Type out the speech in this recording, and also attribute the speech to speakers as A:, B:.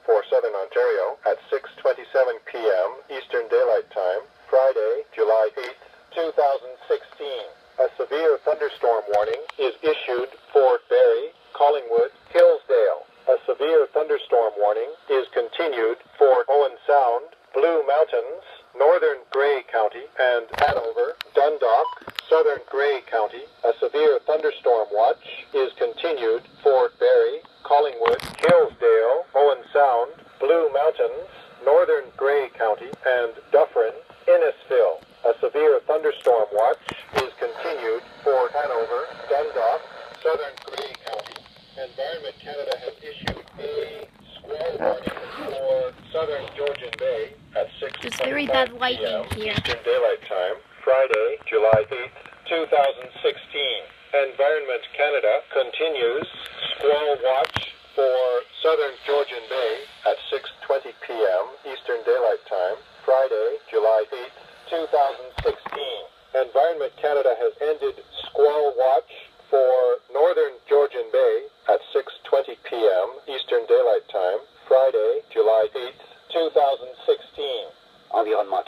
A: for Southern Ontario at 6:27 p.m. Eastern Daylight Time, Friday, July 8th, 2016. A severe thunderstorm warning is issued for Barrie, Collingwood, Hillsdale. A severe thunderstorm warning is continued for Owen Sound, Blue Mountains, Northern Grey County, and Hanover, Dundalk, Southern Grey County. A severe thunderstorm watch is continued for Barrie, Collingwood, Hillsdale, Owen Sound, Blue Mountains, Northern Grey County, and Dufferin, Innisfil. A severe thunderstorm watch is continued for Hanover, Dundalk, Southern Grey County. Environment Canada has issued a squall warning for Southern Georgian Bay at 6:25
B: There's very bad lightning here.
A: Eastern Daylight Time, Friday, July 8th, 2016. Environment Canada continues squall watch for Southern Georgian Bay at 6:20 p.m. Eastern Daylight Time, Friday, July 8th, 2016. Environment Canada has ended squall watch for Northern Georgian Bay at 6:20 p.m. Eastern Daylight Time, Friday, July 8th, 2016.
C: Environnement